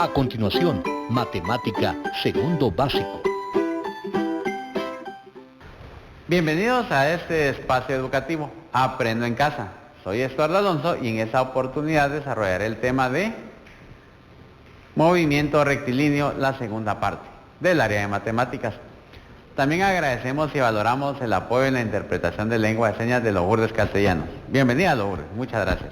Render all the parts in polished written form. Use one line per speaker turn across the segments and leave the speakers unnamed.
A continuación, Matemática, segundo básico.
Bienvenidos a este espacio educativo, Aprendo en Casa. Soy Estuardo Alonso y en esta oportunidad desarrollaré el tema de movimiento rectilíneo, la segunda parte del área de matemáticas. También agradecemos y valoramos el apoyo en la interpretación de lengua de señas de Lourdes Castellanos. Bienvenida, Lourdes, muchas gracias.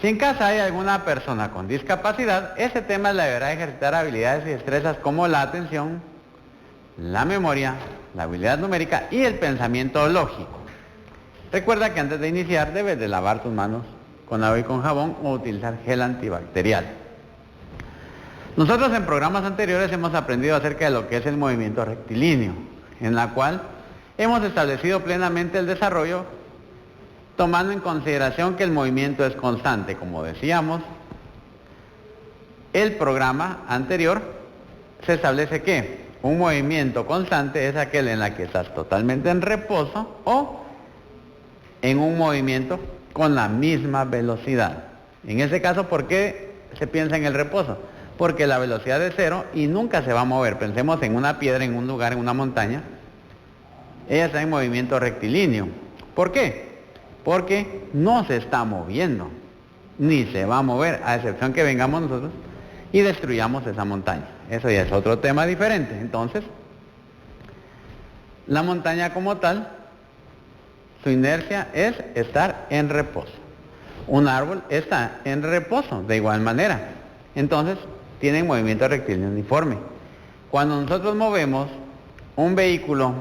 Si en casa hay alguna persona con discapacidad, este tema le deberá ejercitar habilidades y destrezas como la atención, la memoria, la habilidad numérica y el pensamiento lógico. Recuerda que antes de iniciar debes de lavar tus manos con agua y con jabón o utilizar gel antibacterial. Nosotros en programas anteriores hemos aprendido acerca de lo que es el movimiento rectilíneo, en la cual hemos establecido plenamente el desarrollo tomando en consideración que el movimiento es constante. Como decíamos, el programa anterior se establece que un movimiento constante es aquel en el que estás totalmente en reposo o en un movimiento con la misma velocidad. En ese caso, ¿por qué se piensa en el reposo? Porque la velocidad es cero y nunca se va a mover. Pensemos en una piedra, en un lugar, en una montaña. Ella está en movimiento rectilíneo. ¿Por qué? Porque no se está moviendo, ni se va a mover, a excepción que vengamos nosotros y destruyamos esa montaña. Eso ya es otro tema diferente. Entonces, la montaña como tal, su inercia es estar en reposo. Un árbol está en reposo de igual manera. Entonces, tienen movimiento rectilíneo uniforme. Cuando nosotros movemos un vehículo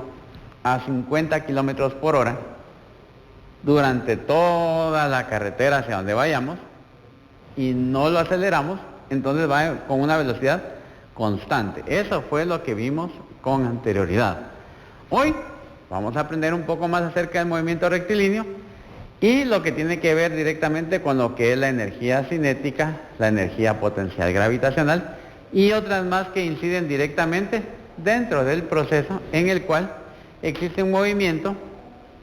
a 50 kilómetros por hora, durante toda la carretera hacia donde vayamos, y no lo aceleramos, entonces va con una velocidad constante. Eso fue lo que vimos con anterioridad. Hoy vamos a aprender un poco más acerca del movimiento rectilíneo y lo que tiene que ver directamente con lo que es la energía cinética, la energía potencial gravitacional y otras más que inciden directamente dentro del proceso en el cual existe un movimiento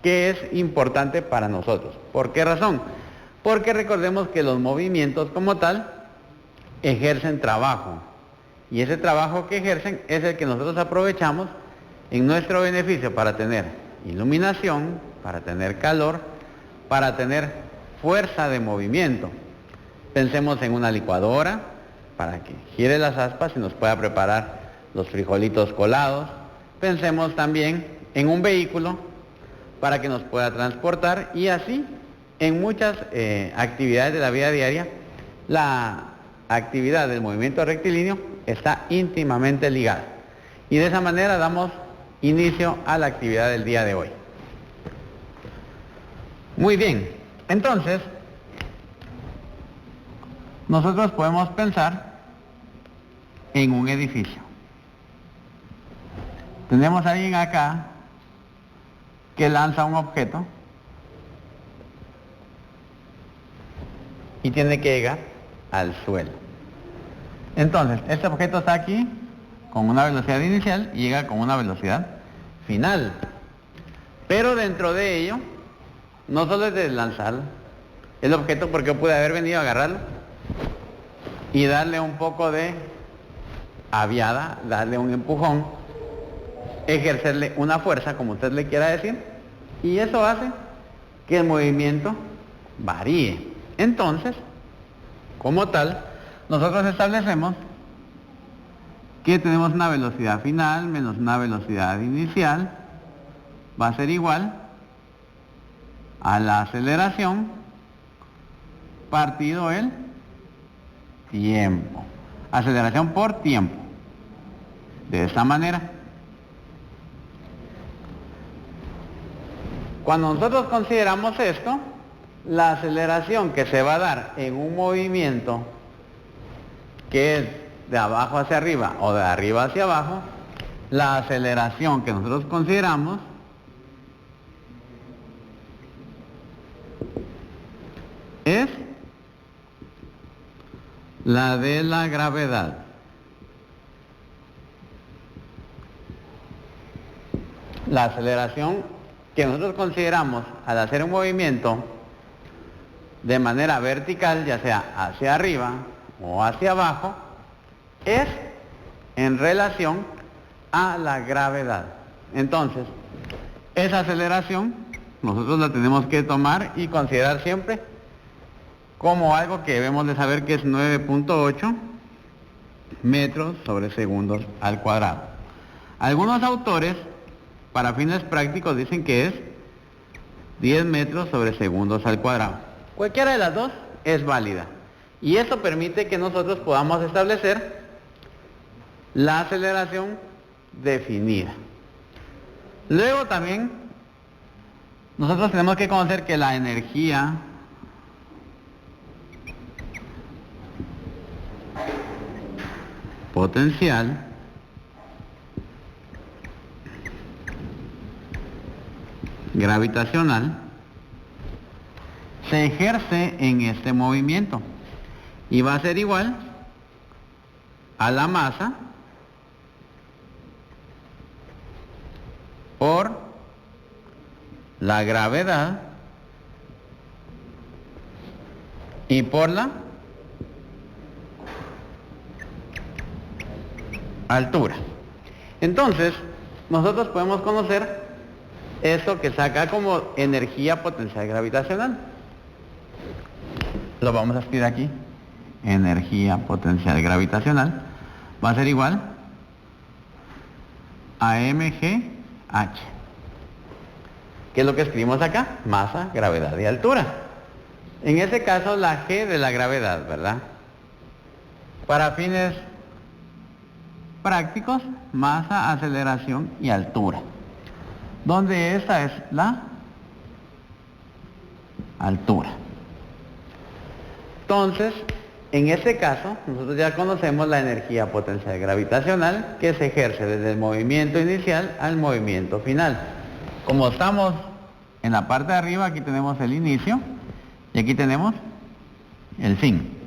que es importante para nosotros. ¿Por qué razón? Porque recordemos que los movimientos como tal ejercen trabajo y ese trabajo que ejercen es el que nosotros aprovechamos en nuestro beneficio para tener iluminación, para tener calor, para tener fuerza de movimiento. Pensemos en una licuadora para que gire las aspas y nos pueda preparar los frijolitos colados. Pensemos también en un vehículo para que nos pueda transportar y así en muchas actividades de la vida diaria la actividad del movimiento rectilíneo está íntimamente ligada y de esa manera damos inicio a la actividad del día de hoy. Muy bien, entonces nosotros podemos pensar en un edificio. Tenemos a alguien acá que lanza un objeto y tiene que llegar al suelo. Entonces, este objeto está aquí con una velocidad inicial y llega con una velocidad final. Pero dentro de ello, no solo es de lanzar el objeto, porque puede haber venido a agarrarlo y darle un poco de aviada, darle un empujón, ejercerle una fuerza, como usted le quiera decir, y eso hace que el movimiento varíe. Entonces, como tal, nosotros establecemos que tenemos una velocidad final menos una velocidad inicial, va a ser igual a la aceleración partido el tiempo. Aceleración por tiempo. De esta manera. Cuando nosotros consideramos esto, la aceleración que se va a dar en un movimiento que es de abajo hacia arriba o de arriba hacia abajo, la aceleración que nosotros consideramos es la de la gravedad. La aceleración que nosotros consideramos al hacer un movimiento de manera vertical, ya sea hacia arriba o hacia abajo, es en relación a la gravedad. Entonces, esa aceleración nosotros la tenemos que tomar y considerar siempre como algo que debemos de saber que es 9.8 metros sobre segundos al cuadrado. Algunos autores, para fines prácticos, dicen que es 10 metros sobre segundos al cuadrado. Cualquiera de las dos es válida. Y esto permite que nosotros podamos establecer la aceleración definida. Luego también nosotros tenemos que conocer que la energía potencial gravitacional se ejerce en este movimiento y va a ser igual a la masa por la gravedad y por la altura. Entonces, nosotros podemos conocer esto que saca como energía potencial gravitacional. Lo vamos a escribir aquí. Energía potencial gravitacional va a ser igual a mgh, que es lo que escribimos acá, masa, gravedad y altura. En ese caso la g de la gravedad, ¿verdad? Para fines prácticos, masa, aceleración y altura, donde esa es la altura. Entonces, en este caso, nosotros ya conocemos la energía potencial gravitacional que se ejerce desde el movimiento inicial al movimiento final. Como estamos en la parte de arriba, aquí tenemos el inicio y aquí tenemos el fin.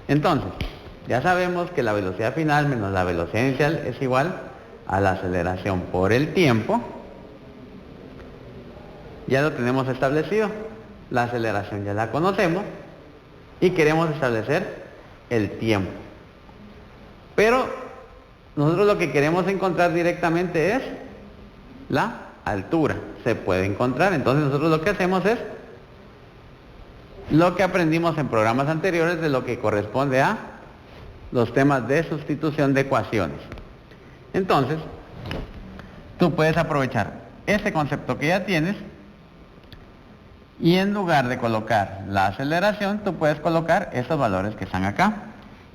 Entonces, ya sabemos que la velocidad final menos la velocidad inicial es igual a la aceleración por el tiempo. Ya lo tenemos establecido. La aceleración ya la conocemos y queremos establecer el tiempo. Pero nosotros lo que queremos encontrar directamente es la altura. Se puede encontrar. Entonces nosotros lo que hacemos es lo que aprendimos en programas anteriores de lo que corresponde a los temas de sustitución de ecuaciones. Entonces, tú puedes aprovechar este concepto que ya tienes y en lugar de colocar la aceleración, tú puedes colocar estos valores que están acá.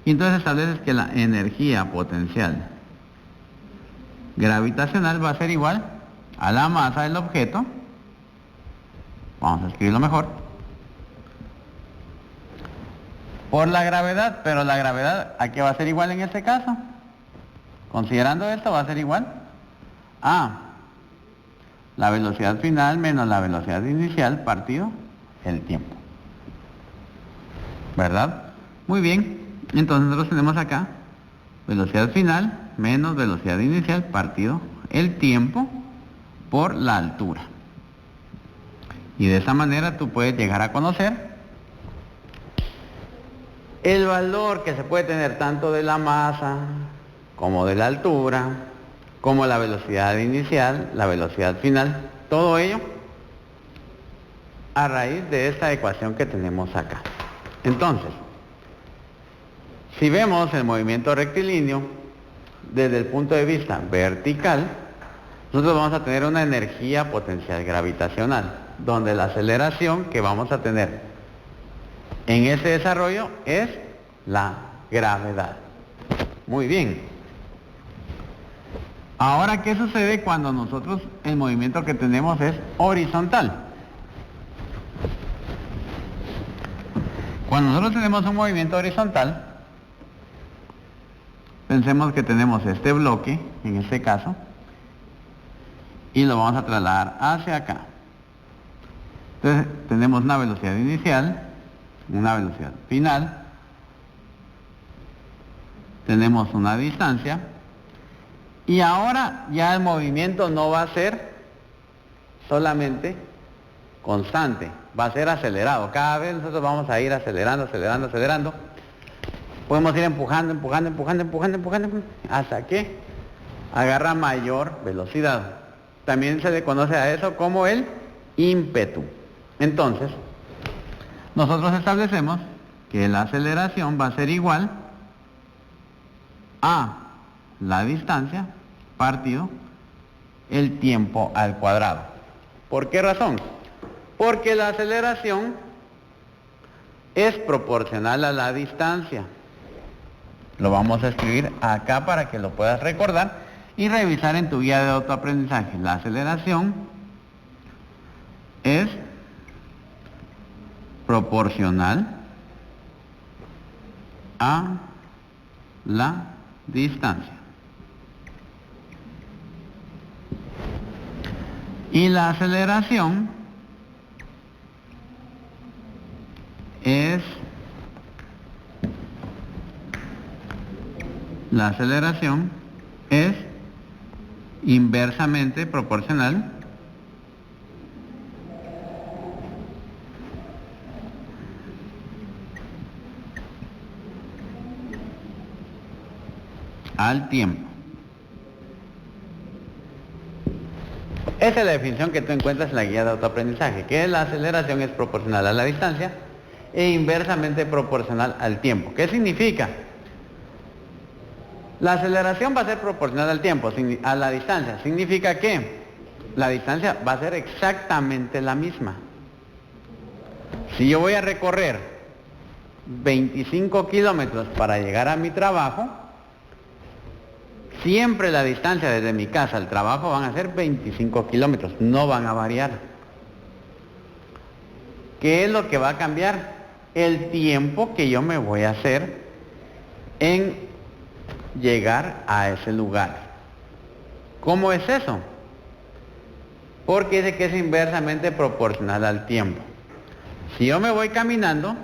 Y entonces estableces que la energía potencial gravitacional va a ser igual a la masa del objeto. Vamos a escribirlo mejor. Por la gravedad, pero la gravedad, ¿a qué va a ser igual en este caso? Considerando esto, va a ser igual a la velocidad final menos la velocidad inicial partido el tiempo. ¿Verdad? Muy bien. Entonces nosotros tenemos acá velocidad final menos velocidad inicial partido el tiempo por la altura. Y de esa manera tú puedes llegar a conocer el valor que se puede tener tanto de la masa como de la altura, como la velocidad inicial, la velocidad final, todo ello a raíz de esta ecuación que tenemos acá. Entonces, si vemos el movimiento rectilíneo desde el punto de vista vertical, nosotros vamos a tener una energía potencial gravitacional, donde la aceleración que vamos a tener en ese desarrollo es la gravedad. Muy bien. Ahora, ¿qué sucede cuando nosotros el movimiento que tenemos es horizontal? Cuando nosotros tenemos un movimiento horizontal, pensemos que tenemos este bloque, en este caso, y lo vamos a trasladar hacia acá. Entonces, tenemos una velocidad inicial, una velocidad final, tenemos una distancia, y ahora ya el movimiento no va a ser solamente constante, va a ser acelerado. Cada vez nosotros vamos a ir acelerando, acelerando, acelerando. Podemos ir empujando, hasta que agarra mayor velocidad. También se le conoce a eso como el ímpetu. Entonces, nosotros establecemos que la aceleración va a ser igual a la distancia partido el tiempo al cuadrado. ¿Por qué razón? Porque la aceleración es proporcional a la distancia. Lo vamos a escribir acá para que lo puedas recordar y revisar en tu guía de autoaprendizaje. La aceleración es proporcional a la distancia. Y la aceleración es inversamente proporcional al tiempo. Esa es la definición que tú encuentras en la guía de autoaprendizaje, que la aceleración es proporcional a la distancia e inversamente proporcional al tiempo. ¿Qué significa? La aceleración va a ser proporcional al tiempo, a la distancia. Significa que la distancia va a ser exactamente la misma. Si yo voy a recorrer 25 kilómetros para llegar a mi trabajo, siempre la distancia desde mi casa al trabajo van a ser 25 kilómetros, no van a variar. ¿Qué es lo que va a cambiar? El tiempo que yo me voy a hacer en llegar a ese lugar. ¿Cómo es eso? Porque dice que es inversamente proporcional al tiempo. Si yo me voy caminando,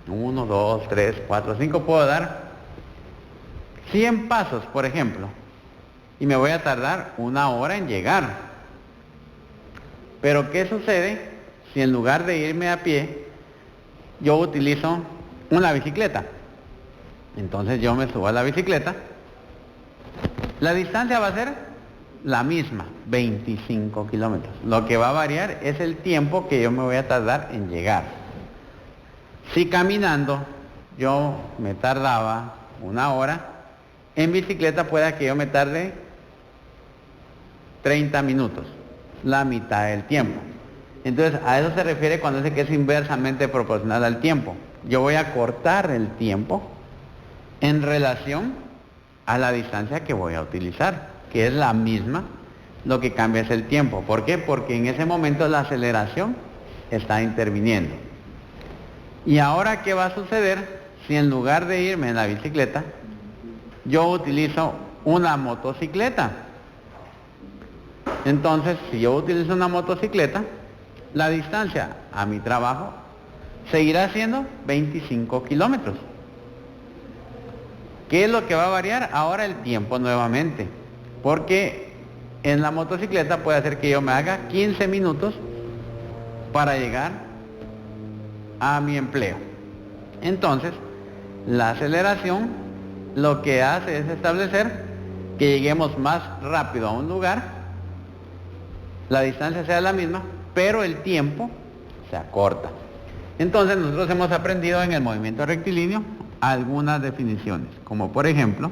1, 2, 3, 4, 5, puedo dar 100 pasos, por ejemplo, y me voy a tardar 1 hora en llegar. Pero ¿qué sucede si en lugar de irme a pie, yo utilizo una bicicleta? Entonces yo me subo a la bicicleta, la distancia va a ser la misma, 25 kilómetros. Lo que va a variar es el tiempo que yo me voy a tardar en llegar. Si caminando yo me tardaba 1 hora, en bicicleta pueda que yo me tarde 30 minutos, la mitad del tiempo. Entonces a eso se refiere cuando dice que es inversamente proporcional al tiempo. Yo voy a cortar el tiempo en relación a la distancia que voy a utilizar, que es la misma, lo que cambia es el tiempo. ¿Por qué? Porque en ese momento la aceleración está interviniendo. ¿Y ahora qué va a suceder si en lugar de irme en la bicicleta, yo utilizo una motocicleta? Entonces, si yo utilizo una motocicleta, la distancia a mi trabajo seguirá siendo 25 kilómetros. ¿Qué es lo que va a variar? Ahora el tiempo nuevamente, porque en la motocicleta puede hacer que yo me haga 15 minutos para llegar a mi empleo. Entonces, la aceleración lo que hace es establecer que lleguemos más rápido a un lugar, la distancia sea la misma, pero el tiempo se acorta. Entonces nosotros hemos aprendido en el movimiento rectilíneo algunas definiciones, como por ejemplo,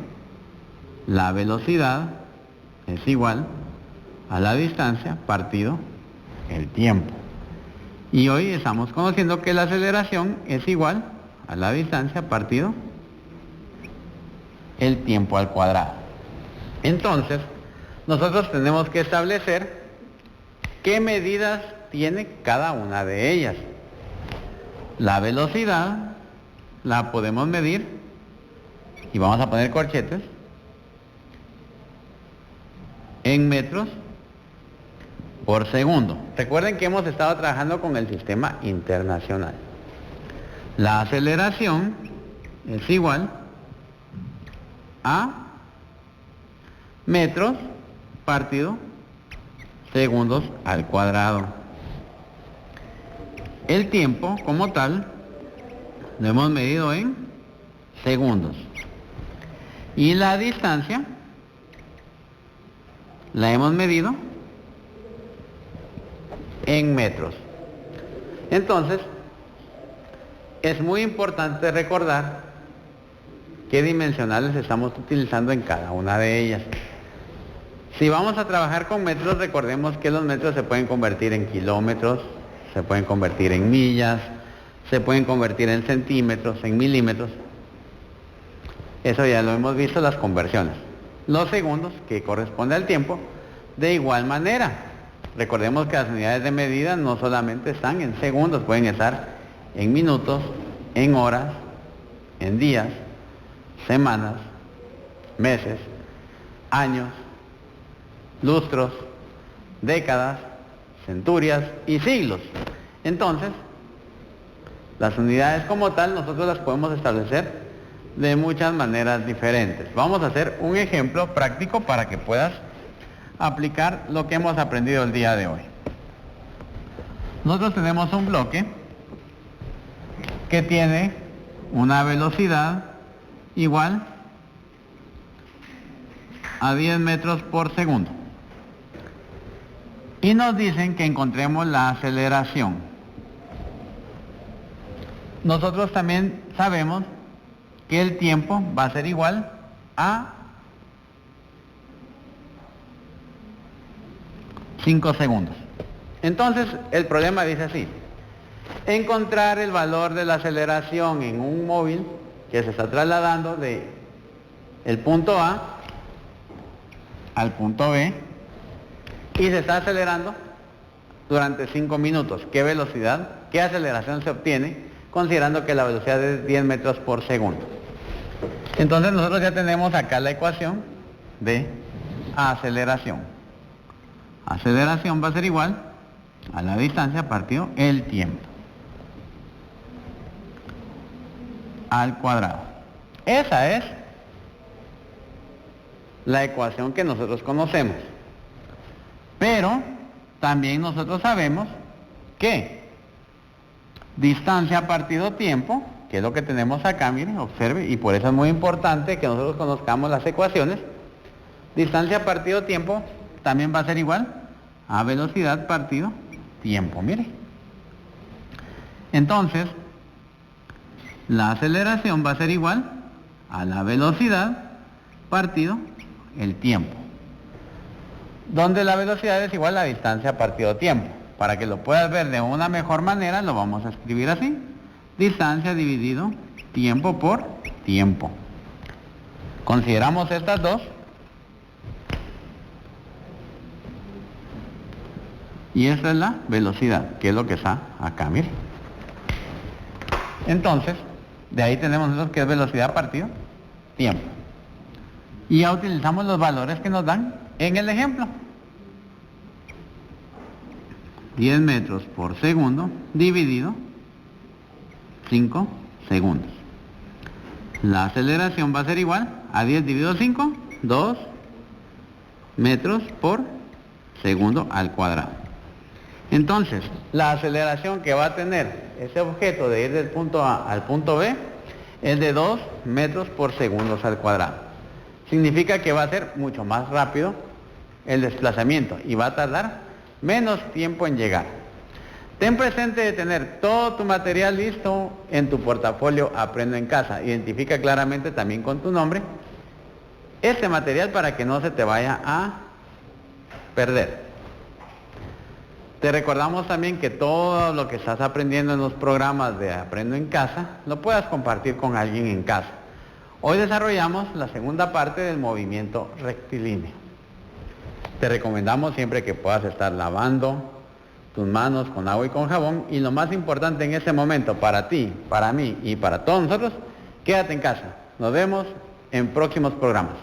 la velocidad es igual a la distancia partido el tiempo. Y hoy estamos conociendo que la aceleración es igual a la distancia partido el tiempo al cuadrado. Entonces, nosotros tenemos que establecer qué medidas tiene cada una de ellas. La velocidad la podemos medir y vamos a poner corchetes en metros por segundo. Recuerden que hemos estado trabajando con el sistema internacional. La aceleración es igual a metros partido segundos al cuadrado. El tiempo como tal lo hemos medido en segundos. Y la distancia la hemos medido en metros. Entonces, es muy importante recordar qué dimensionales estamos utilizando en cada una de ellas. Si vamos a trabajar con metros, recordemos que los metros se pueden convertir en kilómetros, se pueden convertir en millas, se pueden convertir en centímetros, en milímetros. Eso ya lo hemos visto, las conversiones. Los segundos, que corresponde al tiempo, de igual manera. Recordemos que las unidades de medida no solamente están en segundos, pueden estar en minutos, en horas, en días, semanas, meses, años, lustros, décadas, centurias y siglos. Entonces, las unidades como tal nosotros las podemos establecer de muchas maneras diferentes. Vamos a hacer un ejemplo práctico para que puedas aplicar lo que hemos aprendido el día de hoy. Nosotros tenemos un bloque que tiene una velocidad igual a 10 metros por segundo. Y nos dicen que encontremos la aceleración. Nosotros también sabemos que el tiempo va a ser igual a 5 segundos. Entonces, el problema dice así: encontrar el valor de la aceleración en un móvil que se está trasladando de el punto A al punto B y se está acelerando durante 5 minutos. ¿Qué velocidad, qué aceleración se obtiene considerando que la velocidad es 10 metros por segundo? Entonces nosotros ya tenemos acá la ecuación de aceleración. Aceleración va a ser igual a la distancia partido el tiempo al cuadrado. Esa es la ecuación que nosotros conocemos. Pero también nosotros sabemos que distancia partido tiempo, que es lo que tenemos acá, miren, observe, y por eso es muy importante que nosotros conozcamos las ecuaciones. Distancia partido tiempo también va a ser igual a velocidad partido tiempo, mire. Entonces, la aceleración va a ser igual a la velocidad partido el tiempo, donde la velocidad es igual a la distancia partido tiempo. Para que lo puedas ver de una mejor manera, lo vamos a escribir así: distancia dividido tiempo por tiempo. Consideramos estas dos y esta es la velocidad, que es lo que está acá, mire. Entonces, de ahí tenemos nosotros que es velocidad partido tiempo. Y ya utilizamos los valores que nos dan en el ejemplo. 10 metros por segundo dividido 5 segundos. La aceleración va a ser igual a 10 dividido 5, 2 metros por segundo al cuadrado. Entonces, la aceleración que va a tener ese objeto de ir del punto A al punto B es de 2 metros por segundo al cuadrado. Significa que va a ser mucho más rápido el desplazamiento y va a tardar menos tiempo en llegar. Ten presente de tener todo tu material listo en tu portafolio Aprendo en Casa. Identifica claramente también con tu nombre este material para que no se te vaya a perder. Te recordamos también que todo lo que estás aprendiendo en los programas de Aprendo en Casa lo puedas compartir con alguien en casa. Hoy desarrollamos la segunda parte del movimiento rectilíneo. Te recomendamos siempre que puedas estar lavando tus manos con agua y con jabón, y lo más importante en este momento para ti, para mí y para todos nosotros, quédate en casa. Nos vemos en próximos programas.